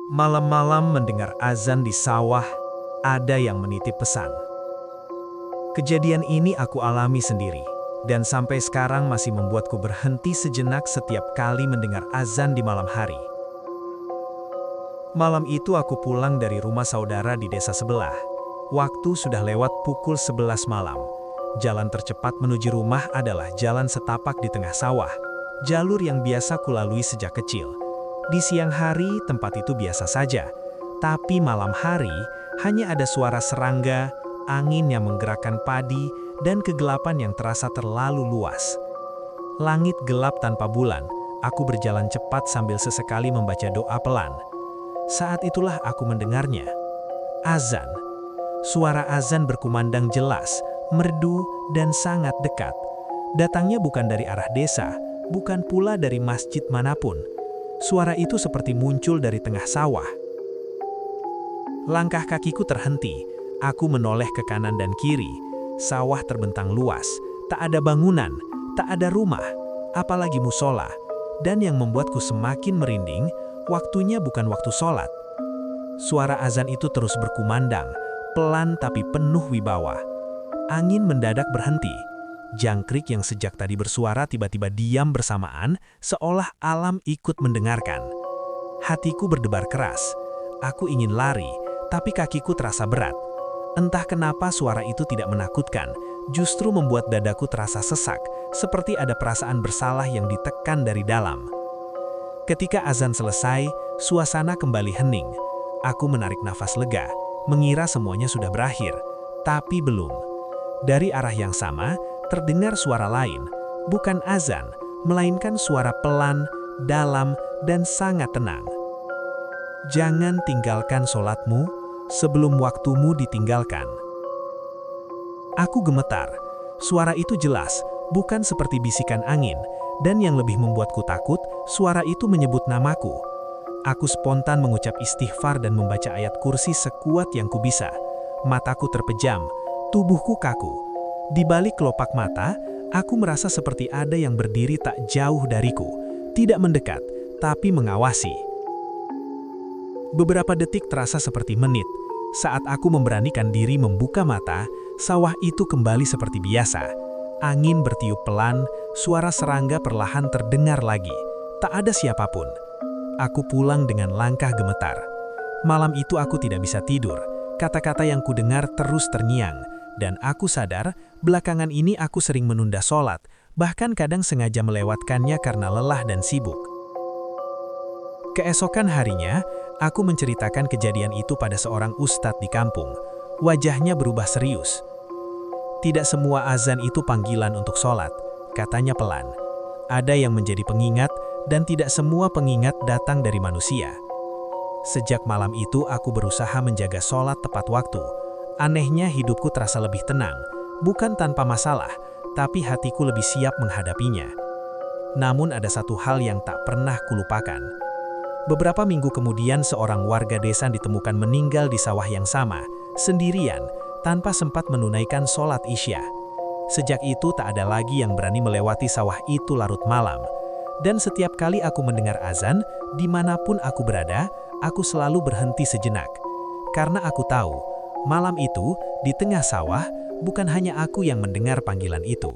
Malam-malam mendengar azan di sawah, ada yang menitip pesan. Kejadian ini aku alami sendiri, dan sampai sekarang masih membuatku berhenti sejenak setiap kali mendengar azan di malam hari. Malam itu aku pulang dari rumah saudara di desa sebelah. Waktu sudah lewat pukul 11 malam. Jalan tercepat menuju rumah adalah jalan setapak di tengah sawah, jalur yang biasa kulalui sejak kecil. Di siang hari tempat itu biasa saja, tapi malam hari hanya ada suara serangga, angin yang menggerakkan padi, dan kegelapan yang terasa terlalu luas. Langit gelap tanpa bulan, aku berjalan cepat sambil sesekali membaca doa pelan. Saat itulah aku mendengarnya. Azan. Suara azan berkumandang jelas, merdu, dan sangat dekat. Datangnya bukan dari arah desa, bukan pula dari masjid manapun. Suara itu seperti muncul dari tengah sawah. Langkah kakiku terhenti. Aku menoleh ke kanan dan kiri. Sawah terbentang luas. Tak ada bangunan, tak ada rumah, apalagi musola. Dan yang membuatku semakin merinding, waktunya bukan waktu sholat. Suara azan itu terus berkumandang, pelan tapi penuh wibawa. Angin mendadak berhenti. Jangkrik yang sejak tadi bersuara tiba-tiba diam bersamaan, seolah alam ikut mendengarkan. Hatiku berdebar keras. Aku ingin lari, tapi kakiku terasa berat. Entah kenapa suara itu tidak menakutkan, justru membuat dadaku terasa sesak, seperti ada perasaan bersalah yang ditekan dari dalam. Ketika azan selesai, suasana kembali hening. Aku menarik nafas lega, mengira semuanya sudah berakhir, tapi belum. Dari arah yang sama, terdengar suara lain, bukan azan, melainkan suara pelan, dalam, dan sangat tenang. Jangan tinggalkan sholatmu sebelum waktumu ditinggalkan. Aku gemetar. Suara itu jelas, bukan seperti bisikan angin, dan yang lebih membuatku takut, suara itu menyebut namaku. Aku spontan mengucap istighfar dan membaca ayat kursi sekuat yang kubisa. Mataku terpejam, tubuhku kaku. Di balik kelopak mata, aku merasa seperti ada yang berdiri tak jauh dariku, tidak mendekat, tapi mengawasi. Beberapa detik terasa seperti menit. Saat aku memberanikan diri membuka mata, sawah itu kembali seperti biasa. Angin bertiup pelan, suara serangga perlahan terdengar lagi. Tak ada siapapun. Aku pulang dengan langkah gemetar. Malam itu aku tidak bisa tidur. Kata-kata yang kudengar terus terngiang. Dan aku sadar, belakangan ini aku sering menunda sholat, bahkan kadang sengaja melewatkannya karena lelah dan sibuk. Keesokan harinya, aku menceritakan kejadian itu pada seorang ustadz di kampung. Wajahnya berubah serius. Tidak semua azan itu panggilan untuk sholat, katanya pelan. Ada yang menjadi pengingat, dan tidak semua pengingat datang dari manusia. Sejak malam itu aku berusaha menjaga sholat tepat waktu. Anehnya hidupku terasa lebih tenang, bukan tanpa masalah, tapi hatiku lebih siap menghadapinya. Namun ada satu hal yang tak pernah kulupakan. Beberapa minggu kemudian seorang warga desa ditemukan meninggal di sawah yang sama, sendirian, tanpa sempat menunaikan sholat Isya. Sejak itu tak ada lagi yang berani melewati sawah itu larut malam. Dan setiap kali aku mendengar azan, dimanapun aku berada, aku selalu berhenti sejenak. Karena aku tahu, malam itu, di tengah sawah, bukan hanya aku yang mendengar panggilan itu.